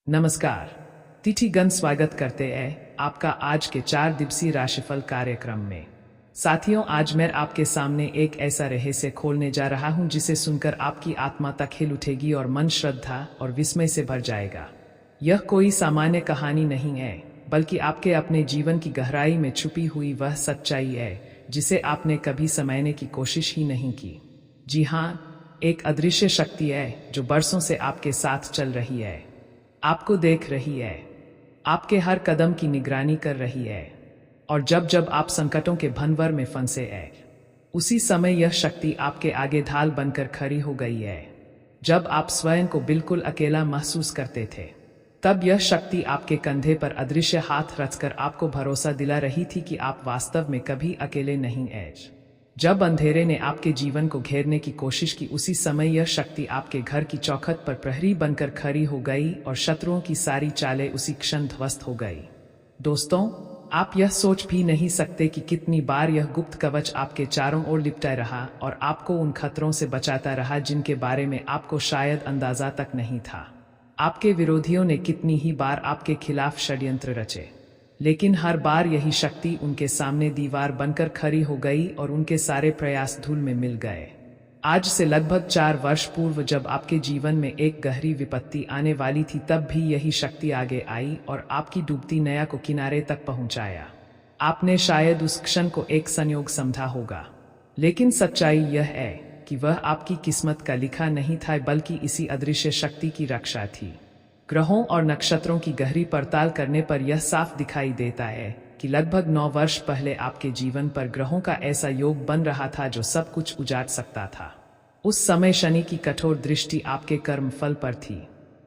नमस्कार। तिथिगण स्वागत करते हैं आपका आज के 4 दिवसीय राशिफल कार्यक्रम में। साथियों, आज मैं आपके सामने एक ऐसा रहस्य खोलने जा रहा हूं जिसे सुनकर आपकी आत्मा तक हिल उठेगी और मन श्रद्धा और विस्मय से भर जाएगा। यह कोई सामान्य कहानी नहीं है, बल्कि आपके अपने जीवन की गहराई में छुपी हुई वह सच्चाई है जिसे आपने कभी समझने की कोशिश ही नहीं की। जी हाँ, एक अदृश्य शक्ति है जो बरसों से आपके साथ चल रही है, आपको देख रही है, आपके हर कदम की निगरानी कर रही है। और जब जब आप संकटों के भंवर में फंसे हैं, उसी समय यह शक्ति आपके आगे ढाल बनकर खड़ी हो गई है। जब आप स्वयं को बिल्कुल अकेला महसूस करते थे, तब यह शक्ति आपके कंधे पर अदृश्य हाथ रखकर आपको भरोसा दिला रही थी कि आप वास्तव में कभी अकेले नहीं हैं। जब अंधेरे ने आपके जीवन को घेरने की कोशिश की, उसी समय यह शक्ति आपके घर की चौखट पर प्रहरी बनकर खड़ी हो गई और शत्रुओं की सारी चालें उसी क्षण ध्वस्त हो गई। दोस्तों, आप यह सोच भी नहीं सकते कि कितनी बार यह गुप्त कवच आपके चारों ओर लिपटा रहा और आपको उन खतरों से बचाता रहा जिनके बारे में आपको शायद अंदाजा तक नहीं था। आपके विरोधियों ने कितनी ही बार आपके खिलाफ षड्यंत्र रचे, लेकिन हर बार यही शक्ति उनके सामने दीवार बनकर खड़ी हो गई और उनके सारे प्रयास धूल में मिल गए। आज से लगभग 4 वर्ष पूर्व जब आपके जीवन में एक गहरी विपत्ति आने वाली थी, तब भी यही शक्ति आगे आई और आपकी डूबती नैया को किनारे तक पहुंचाया। आपने शायद उस क्षण को एक संयोग समझा होगा, लेकिन सच्चाई यह है कि वह आपकी किस्मत का लिखा नहीं था, बल्कि इसी अदृश्य शक्ति की रक्षा थी। ग्रहों और नक्षत्रों की गहरी पड़ताल करने पर यह साफ दिखाई देता है कि लगभग 9 वर्ष पहले आपके जीवन पर ग्रहों का ऐसा योग बन रहा था जो सब कुछ उजाड़ सकता था। उस समय शनि की कठोर दृष्टि आपके कर्म फल पर थी।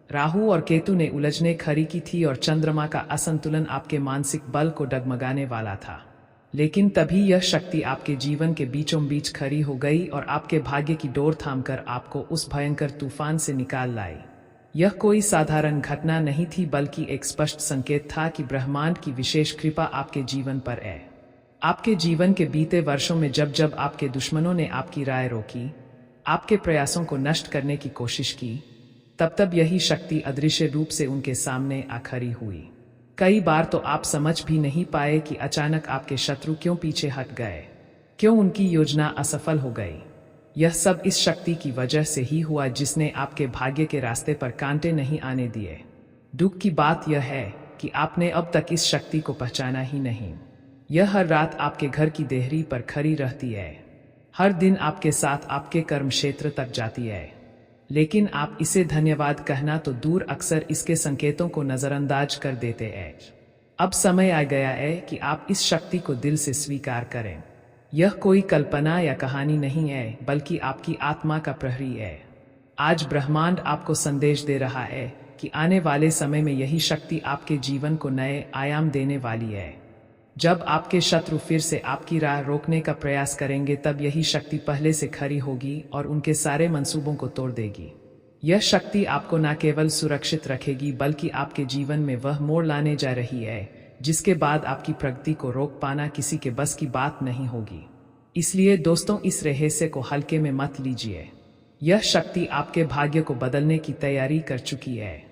राहु और केतु ने उलझने खड़ी की थी और चंद्रमा का असंतुलन आपके मानसिक बल को डगमगाने वाला था। लेकिन तभी यह शक्ति आपके जीवन के बीचों बीच खड़ी हो गई और आपके भाग्य की डोर थामकर आपको उस भयंकर तूफान से निकाल लाई। यह कोई साधारण घटना नहीं थी, बल्कि एक स्पष्ट संकेत था कि ब्रह्मांड की विशेष कृपा आपके जीवन पर है। आपके जीवन के बीते वर्षों में जब जब आपके दुश्मनों ने आपकी राय रोकी, आपके प्रयासों को नष्ट करने की कोशिश की, तब तब यही शक्ति अदृश्य रूप से उनके सामने आ खड़ी हुई। कई बार तो आप समझ भी नहीं पाए कि अचानक आपके शत्रु क्यों पीछे हट गए, क्यों उनकी योजना असफल हो गई। यह सब इस शक्ति की वजह से ही हुआ जिसने आपके भाग्य के रास्ते पर कांटे नहीं आने दिए। दुख की बात यह है कि आपने अब तक इस शक्ति को पहचाना ही नहीं। यह हर रात आपके घर की देहरी पर खड़ी रहती है, हर दिन आपके साथ आपके कर्म क्षेत्र तक जाती है, लेकिन आप इसे धन्यवाद कहना तो दूर, अक्सर इसके संकेतों को नजरअंदाज कर देते हैं। अब समय आ गया है कि आप इस शक्ति को दिल से स्वीकार करें। यह कोई कल्पना या कहानी नहीं है, बल्कि आपकी आत्मा का प्रहरी है। आज ब्रह्मांड आपको संदेश दे रहा है कि आने वाले समय में यही शक्ति आपके जीवन को नए आयाम देने वाली है। जब आपके शत्रु फिर से आपकी राह रोकने का प्रयास करेंगे, तब यही शक्ति पहले से खड़ी होगी और उनके सारे मंसूबों को तोड़ देगी। यह शक्ति आपको न केवल सुरक्षित रखेगी, बल्कि आपके जीवन में वह मोड़ लाने जा रही है जिसके बाद आपकी प्रगति को रोक पाना किसी के बस की बात नहीं होगी। इसलिए दोस्तों, इस रहस्य को हल्के में मत लीजिए। यह शक्ति आपके भाग्य को बदलने की तैयारी कर चुकी है।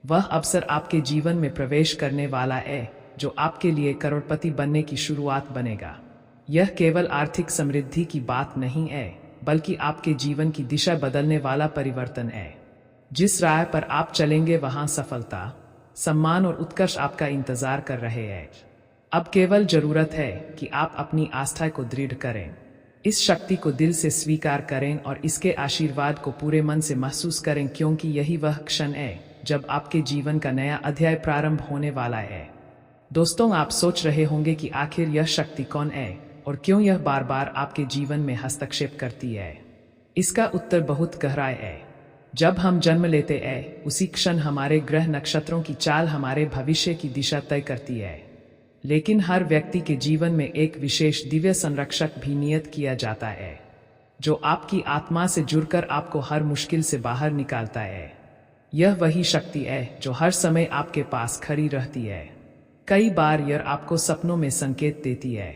वह अवसर आपके जीवन में प्रवेश करने वाला है जो आपके लिए करोड़पति बनने की शुरुआत बनेगा। यह केवल आर्थिक समृद्धि की बात नहीं है, बल्कि आपके जीवन की दिशा बदलने वाला परिवर्तन है। जिस राह पर आप चलेंगे, वहां सफलता, सम्मान और उत्कर्ष आपका इंतजार कर रहे हैं। अब केवल जरूरत है कि आप अपनी आस्था को दृढ़ करें, इस शक्ति को दिल से स्वीकार करें और इसके आशीर्वाद को पूरे मन से महसूस करें, क्योंकि यही वह क्षण है जब आपके जीवन का नया अध्याय प्रारंभ होने वाला है। दोस्तों, आप सोच रहे होंगे कि आखिर यह शक्ति कौन है और क्यों यह बार बार आपके जीवन में हस्तक्षेप करती है। इसका उत्तर बहुत गहरा है। जब हम जन्म लेते हैं, उसी क्षण हमारे ग्रह नक्षत्रों की चाल हमारे भविष्य की दिशा तय करती है। लेकिन हर व्यक्ति के जीवन में एक विशेष दिव्य संरक्षक भी नियत किया जाता है, जो आपकी आत्मा से जुड़कर आपको हर मुश्किल से बाहर निकालता है। यह वही शक्ति है जो हर समय आपके पास खड़ी रहती है। कई बार यह आपको सपनों में संकेत देती है,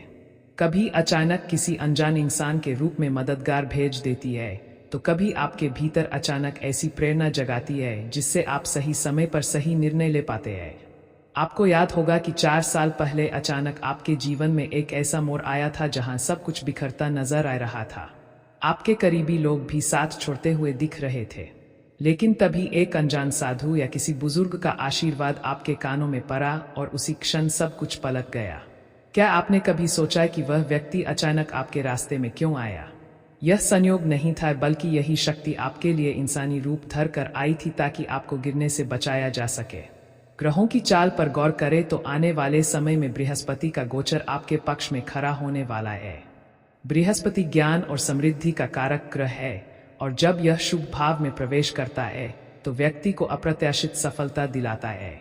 कभी अचानक किसी अनजान इंसान के रूप में मददगार भेज देती है, तो कभी आपके भीतर अचानक ऐसी प्रेरणा जगाती है जिससे आप सही समय पर सही निर्णय ले पाते हैं। आपको याद होगा कि 4 साल पहले अचानक आपके जीवन में एक ऐसा मोड़ आया था जहां सब कुछ बिखरता नजर आ रहा था। आपके करीबी लोग भी साथ छोड़ते हुए दिख रहे थे, लेकिन तभी एक अनजान साधु या किसी बुजुर्ग का आशीर्वाद आपके कानों में पड़ा और उसी क्षण सब कुछ पलट गया। क्या आपने कभी सोचा कि वह व्यक्ति अचानक आपके रास्ते में क्यों आया? यह संयोग नहीं था, बल्कि यही शक्ति आपके लिए इंसानी रूप धर कर आई थी ताकि आपको गिरने से बचाया जा सके। ग्रहों की चाल पर गौर करें तो आने वाले समय में बृहस्पति का गोचर आपके पक्ष में खड़ा होने वाला है। बृहस्पति ज्ञान और समृद्धि का कारक ग्रह है और जब यह शुभ भाव में प्रवेश करता है तो व्यक्ति को अप्रत्याशित सफलता दिलाता है।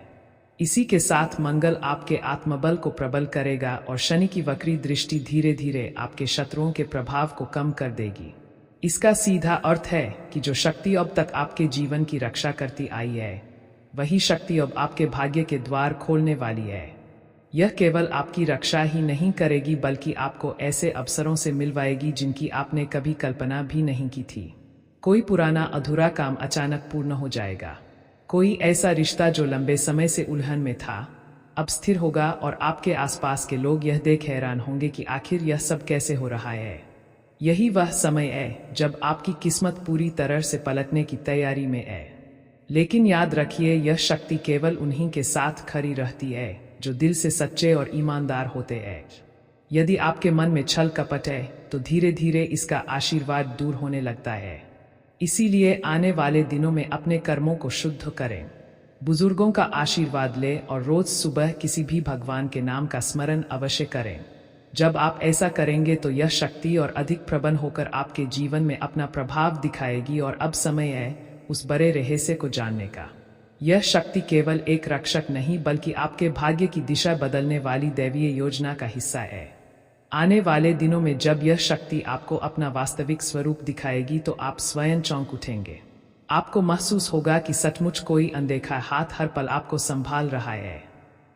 इसी के साथ मंगल आपके आत्मबल को प्रबल करेगा और शनि की वक्री दृष्टि धीरे धीरे आपके शत्रुओं के प्रभाव को कम कर देगी। इसका सीधा अर्थ है कि जो शक्ति अब तक आपके जीवन की रक्षा करती आई है, वही शक्ति अब आपके भाग्य के द्वार खोलने वाली है। यह केवल आपकी रक्षा ही नहीं करेगी, बल्कि आपको ऐसे अवसरों से मिलवाएगी जिनकी आपने कभी कल्पना भी नहीं की थी। कोई पुराना अधूरा काम अचानक पूर्ण हो जाएगा। कोई ऐसा रिश्ता जो लंबे समय से उलझन में था, अब स्थिर होगा और आपके आसपास के लोग यह देख हैरान होंगे कि आखिर यह सब कैसे हो रहा है। यही वह समय है जब आपकी किस्मत पूरी तरह से पलटने की तैयारी में है। लेकिन याद रखिए, यह शक्ति केवल उन्हीं के साथ खड़ी रहती है जो दिल से सच्चे और ईमानदार होते हैं। यदि आपके मन में छल कपट है तो धीरे धीरे इसका आशीर्वाद दूर होने लगता है। इसीलिए आने वाले दिनों में अपने कर्मों को शुद्ध करें, बुजुर्गों का आशीर्वाद लें और रोज सुबह किसी भी भगवान के नाम का स्मरण अवश्य करें। जब आप ऐसा करेंगे तो यह शक्ति और अधिक प्रबल होकर आपके जीवन में अपना प्रभाव दिखाएगी और अब समय है उस बड़े रहस्य को जानने का। यह शक्ति केवल एक रक्षक नहीं, बल्कि आपके भाग्य की दिशा बदलने वाली दैवीय योजना का हिस्सा है। आने वाले दिनों में जब यह शक्ति आपको अपना वास्तविक स्वरूप दिखाएगी तो आप स्वयं चौंक उठेंगे। आपको महसूस होगा कि सचमुच कोई अनदेखा हाथ हर पल आपको संभाल रहा है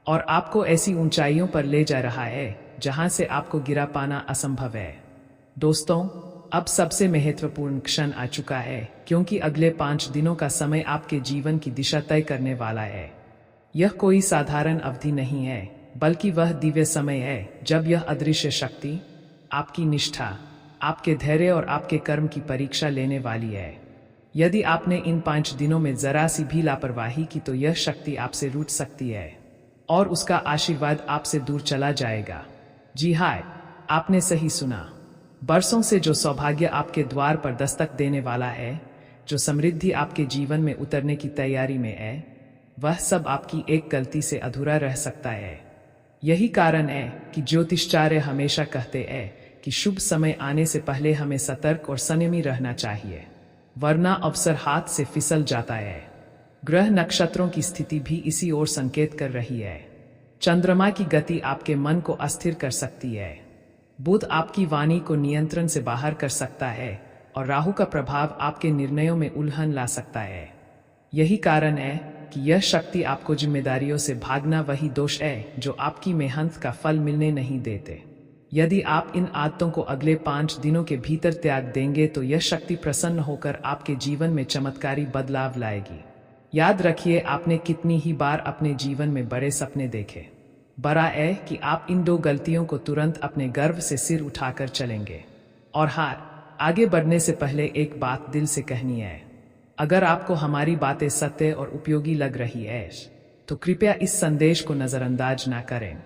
और आपको ऐसी ऊंचाइयों पर ले जा रहा है जहां से आपको गिरा पाना असंभव है। दोस्तों, अब सबसे महत्वपूर्ण क्षण आ चुका है, क्योंकि अगले 5 दिनों का समय आपके जीवन की दिशा तय करने वाला है। यह कोई साधारण अवधि नहीं है, बल्कि वह दिव्य समय है जब यह अदृश्य शक्ति आपकी निष्ठा, आपके धैर्य और आपके कर्म की परीक्षा लेने वाली है। यदि आपने इन 5 दिनों में जरा सी भी लापरवाही की तो यह शक्ति आपसे रूठ सकती है और उसका आशीर्वाद आपसे दूर चला जाएगा। जी हाँ, आपने सही सुना। बरसों से जो सौभाग्य आपके द्वार पर दस्तक देने वाला है, जो समृद्धि आपके जीवन में उतरने की तैयारी में है, वह सब आपकी एक गलती से अधूरा रह सकता है। यही कारण है कि ज्योतिषाचार्य हमेशा कहते हैं कि शुभ समय आने से पहले हमें सतर्क और संयमी रहना चाहिए, वरना अवसर हाथ से फिसल जाता है। ग्रह नक्षत्रों की स्थिति भी इसी ओर संकेत कर रही है। चंद्रमा की गति आपके मन को अस्थिर कर सकती है, बुध आपकी वाणी को नियंत्रण से बाहर कर सकता है और राहु का प्रभाव आपके निर्णयों में उलझन ला सकता है। यही कारण है कि यह शक्ति आपको जिम्मेदारियों से भागना वही दोष है जो आपकी मेहनत का फल मिलने नहीं देते। यदि आप इन आदतों को अगले 5 दिनों के भीतर त्याग देंगे तो यह शक्ति प्रसन्न होकर आपके जीवन में चमत्कारी बदलाव लाएगी। याद रखिए, आपने कितनी ही बार अपने जीवन में बड़े सपने देखे, बड़ा है कि आप इन 2 गलतियों को तुरंत अपने गर्व से सिर उठाकर चलेंगे। और हाँ, आगे बढ़ने से पहले एक बात दिल से कहनी है। अगर आपको हमारी बातें सत्य और उपयोगी लग रही है तो कृपया इस संदेश को नजरअंदाज ना करें।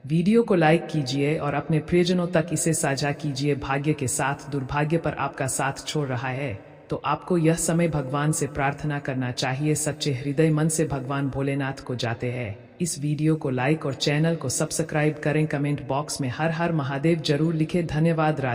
वीडियो को लाइक कीजिए और अपने प्रियजनों तक इसे साझा कीजिए। भाग्य के साथ दुर्भाग्य पर आपका साथ छोड़ रहा है तो आपको यह समय भगवान से प्रार्थना करना चाहिए। सच्चे हृदय मन से भगवान भोलेनाथ को जाते हैं। इस वीडियो को लाइक और चैनल को सब्सक्राइब करें। कमेंट बॉक्स में हर हर महादेव जरूर लिखें। धन्यवाद।